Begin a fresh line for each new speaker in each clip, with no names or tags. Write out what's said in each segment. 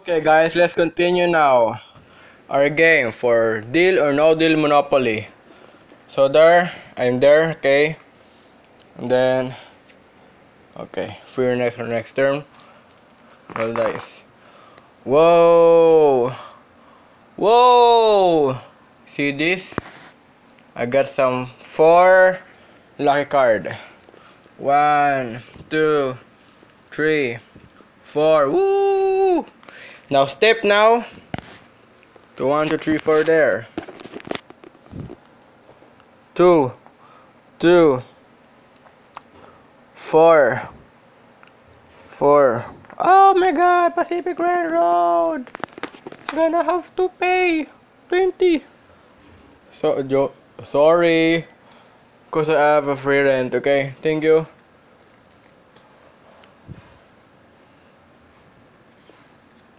Okay guys, let's continue now our game for deal or no deal Monopoly. So I'm there, okay. And then okay, for your next turn. Roll dice. Whoa! Whoa! See this? I got some 4 lucky card. 1, 2, 3, 4. Woo! Now step now. To 1, 2, 3, 4 there. 2, 2, 4, 4. Oh my god, Pacific Railroad! Gonna have to pay 20. Sorry. Cause I have a free rent, okay? Thank you.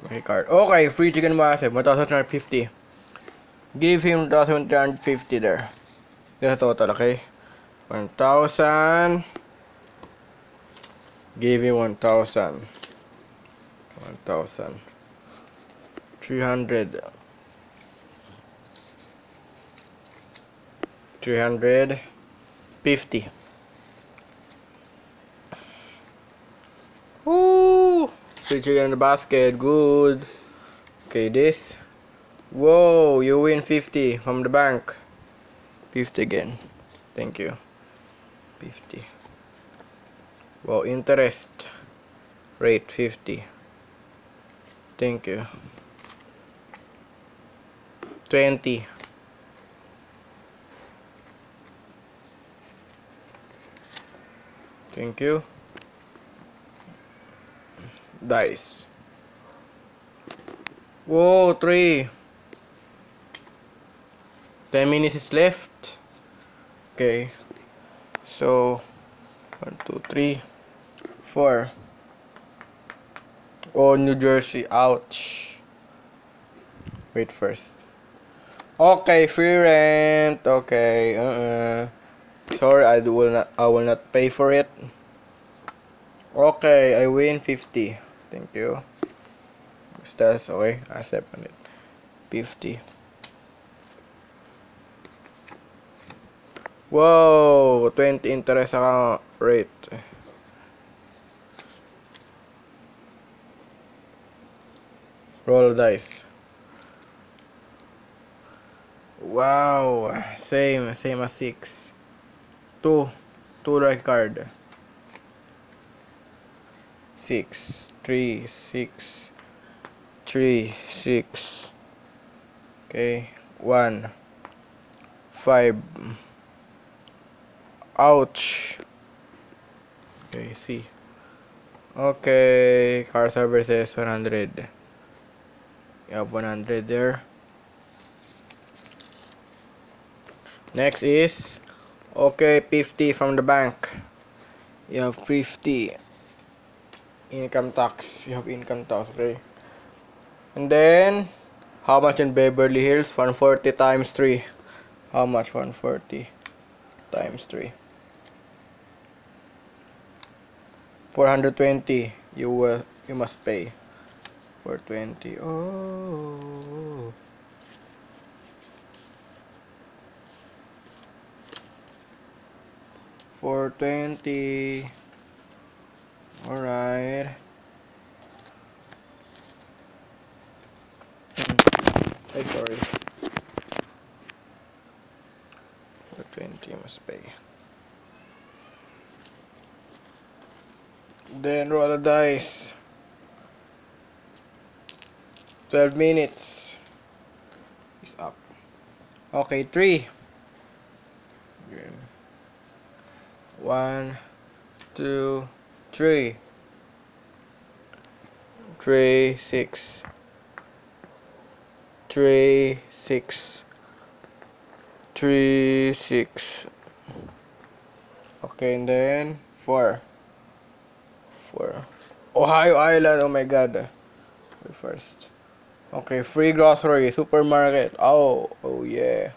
Okay, card. Okay, free chicken massive, 1,350. Give him 1,350 there. That's total, okay? 1,000. Give him 1,000. 1,000. 300. 350. Woo! Free chicken in the basket, good. Okay, this. Whoa, you win 50 from the bank. 50 again. Thank you. 50. Wow, interest rate 50. Thank you. 20. Thank you. Dice. Whoa, 3. 10 minutes is left. Okay. So 1, 2, 3, 4. Oh, New Jersey. Ouch. Wait first. Okay, free rent. Okay. Sorry, I will not pay for it. Okay, I win 50. Thank you. That's okay. Accept it. 50. Whoa, 20 interest account rate. Roll dice. Wow, same as 6. 2 right card. 6, 3, 6, 3, 6. Okay, 1, 5. Ouch. Okay, see. Okay, car services 100. You have 100 there. Next is okay, 50 from the bank. You have 50. Income tax. You have income tax, okay. And then how much in Beverly Hills? 140 times 3. How much? 140 times 3. 420. You must pay. 420. Oh. 420. Alright. Ay, sorry. 420 must pay. Then roll the dice. 12 minutes is up. Okay, 3. 1, 2, 3. 3, 6. 3, 6. 3, 6. Okay, and then 4. 4. Ohio Island, oh my god. First. Okay, free grocery, supermarket. Oh yeah.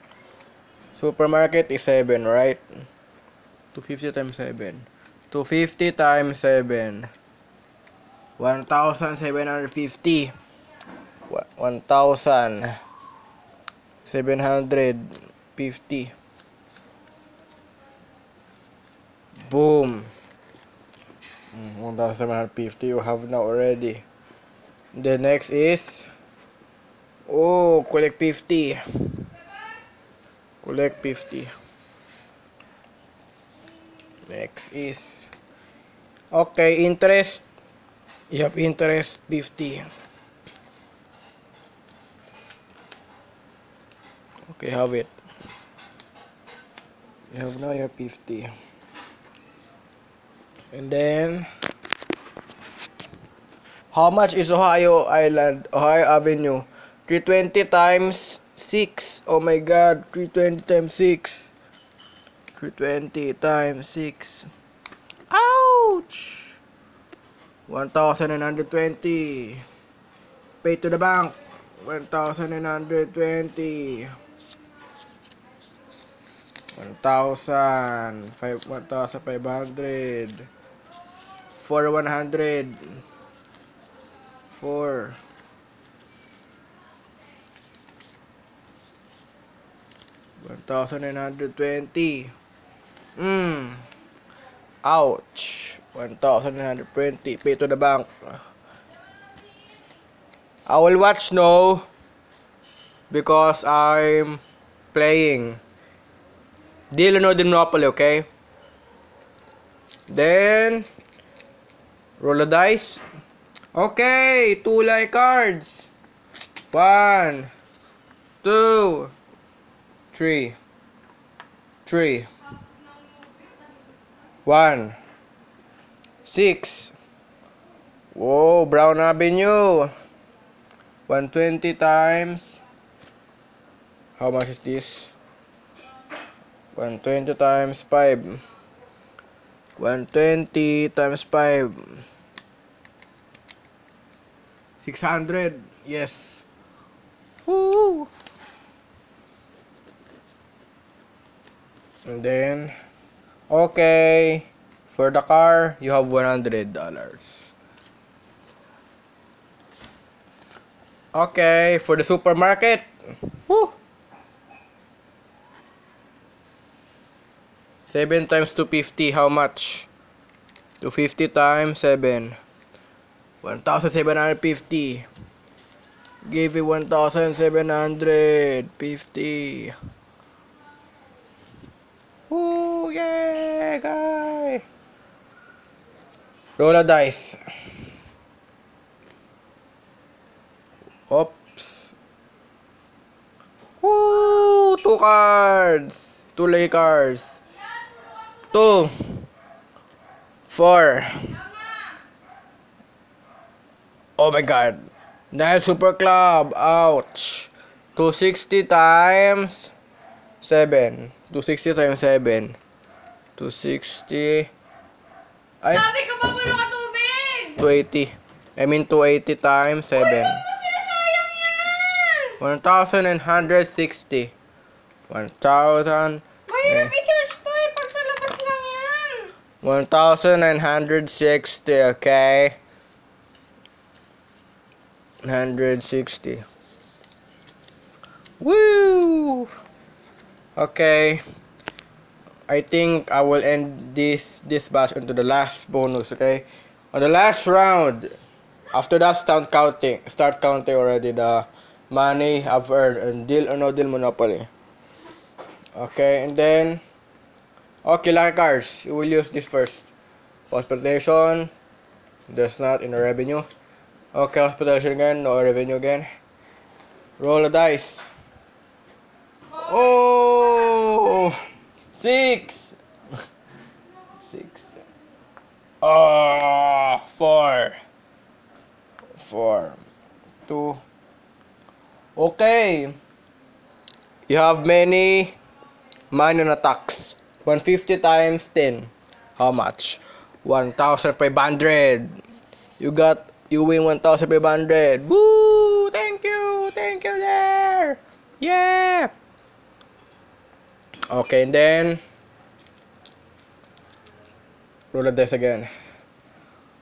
Supermarket is 7, right? 250 times 7. 250 times 7. 1,750. 1,750. Boom. 1,750 you have now already. The next is, oh, collect 50. Collect 50. Next is, okay, interest. You have interest 50. Okay, have it. You have now your 50. And then, how much is Ohio Avenue? 320 times 6. Oh my god, 320 times 6. 320 times 6. Ouch! 1,920. Pay to the bank. 1,920. 1,500. 4,100. 4. 1,920. Ouch. 1,920. Pay to the bank. I will watch now because I'm playing Deal or No Deal Monopoly, okay? Then roll the dice. Okay, 2 like cards. 1, 2, 3. 3. 1. 6. Whoa, Brown Avenue. 120 times. How much is this? 120 times 5. 120 times 5. 600. Yes. Woo! And then, okay. For the car, you have $100. Okay, for the supermarket. Woo! 7 times 250, how much? 250 times 7. 1,750. Give it 1,750. Woo, yeah, guy. Roll a dice. Oops. Woo, 2 cards. 2 lay cards. 2. 4. Oh my god. Nile Super Club. Ouch. 260 times 7. 260 times 7. 260. Ay,
Sabi ko pa puno ka tubig!
280. I mean 280 times 7.
Uy, huwag mo sinasayang yan!
1,160. 1,000.
Mahirap i-charge to eh, pag sa labas lang yan.
1,960, okay? 160. Woo! Okay. I think I will end this batch into the last bonus, okay? On the last round, after that, start counting already the money I've earned in Deal or No Deal Monopoly. Okay, and then, okay, lucky cards. You will use this first. Hospitality, there's not in the revenue. Okay, hospitality again, no revenue again. Roll the dice. Oh, 6. 6. Oh, 4. 4. 2. Okay. You have many minor attacks. 150 times 10. How much? 1,500. You win 1,500. Woo! Thank you there. Yeah. Okay, and then roll the dice again.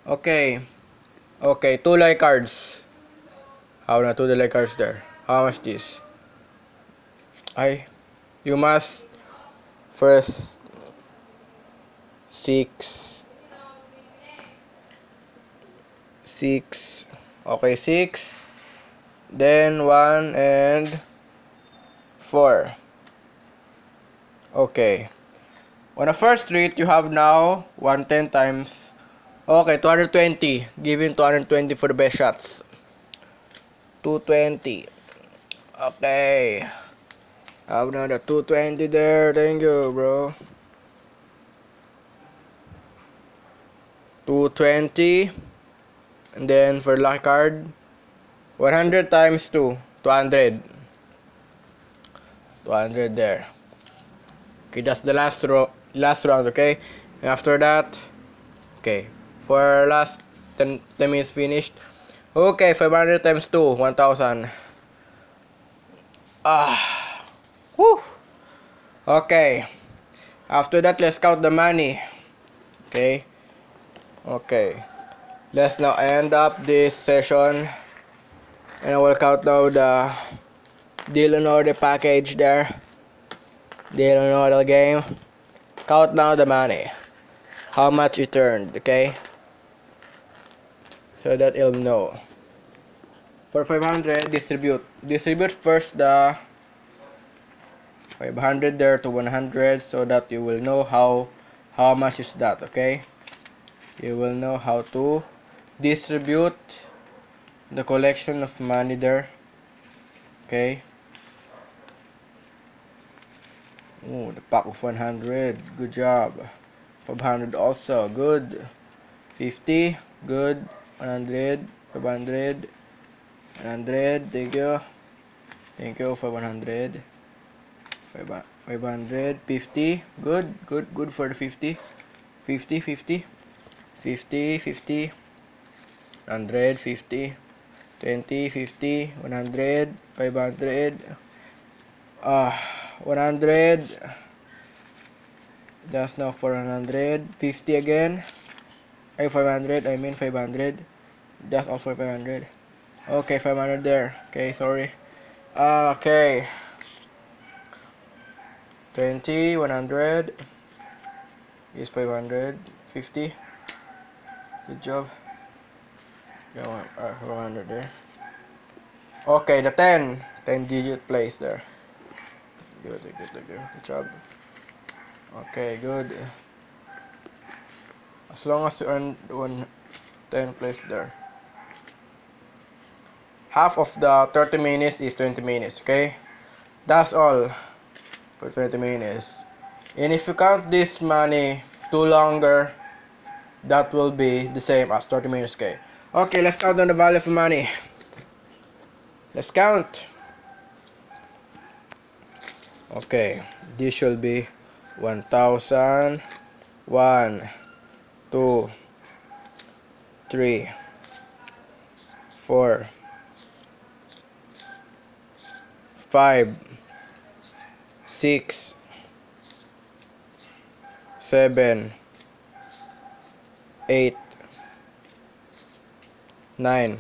Okay. Okay, 2 like cards. How na 2 delay cards there? How much this? You must first 6. Okay, 6. Then 1 and 4. Okay. On the first street, you have now 110 times. Okay, 220. Giving 220 for the best shots. 220. Okay. Have another 220 there. Thank you, bro. 220. And then for lucky card, 100 times 2. 200. 200 there. Okay, that's the last round, okay? And after that, okay, for last 10 minutes finished. Okay, 500 times 2, 1000. Whew. Okay. After that, let's count the money. Okay. Okay. Let's now end up this session. And I will count now the deal and order package there. Deal and order game. Count now the money. How much it earned, okay? So that you'll know. For 500, distribute. Distribute first the 500 there to 100 so that you will know how much is that, okay? You will know how to distribute the collection of money there, okay? Oh, the pack of 100, good job. 500 also, good. 50, good. 100, 500, 100, thank you. Thank you for 100. 500, 50, good for the 50. 50, 50, 50, 50, 100, 50, 20, 50, 100, 500, 100, that's now for 100, 50 again, 500, I mean 500, that's also 500, okay, 500 there, okay, sorry, okay, 20, 100, is 500, 50, good job, 100 there, okay, the 10 digit place there, good job, okay, good, as long as you earn 10 place there, half of the 30 minutes is 20 minutes, okay, that's all for 20 minutes, and if you count this money too longer, that will be the same as 30 minutes, okay. Okay, let's count on the value of money. Let's count. Okay, this should be 1,000, 1, 2, 3, 4, 5, 6, 7, 8, 9,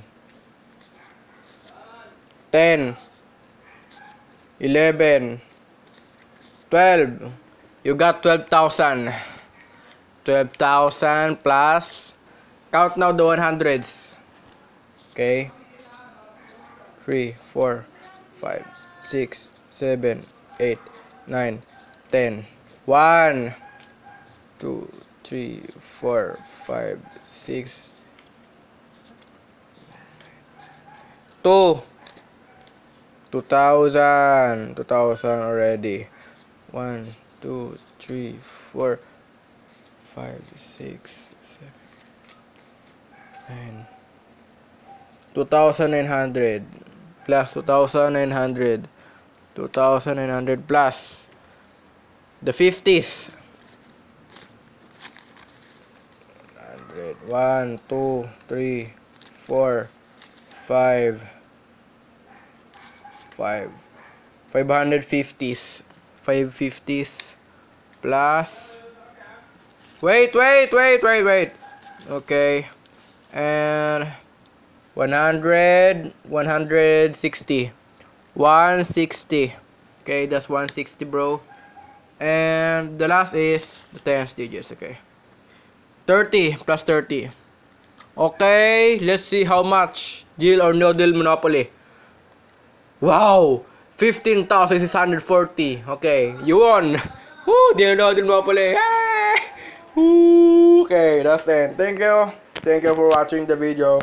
10, 11, 12. You got 12,000. 12,000 plus. Count now the 100s. Okay. 3, 4, 5, 6, 7, 8, 9, 10. 1, 2, 3, 4, 5, 6, 2, 2,000 already. 1, 2, 3, 4, 5, 6, 7, 9. 2,900 plus 2,900. 2,900 plus the 50s. 1, 2, 3, 4, 5, 550s. 550s plus wait. Okay, and 100, 160. 160. Okay, that's 160, bro. And the last is the tens digits, okay. 30 plus 30. Okay, let's see how much. Deal or no deal Monopoly. Wow! 15,640. Okay, you won. Woo! Deal or no deal Monopoly. Hey! Woo! Okay, that's it. Thank you. Thank you for watching the video.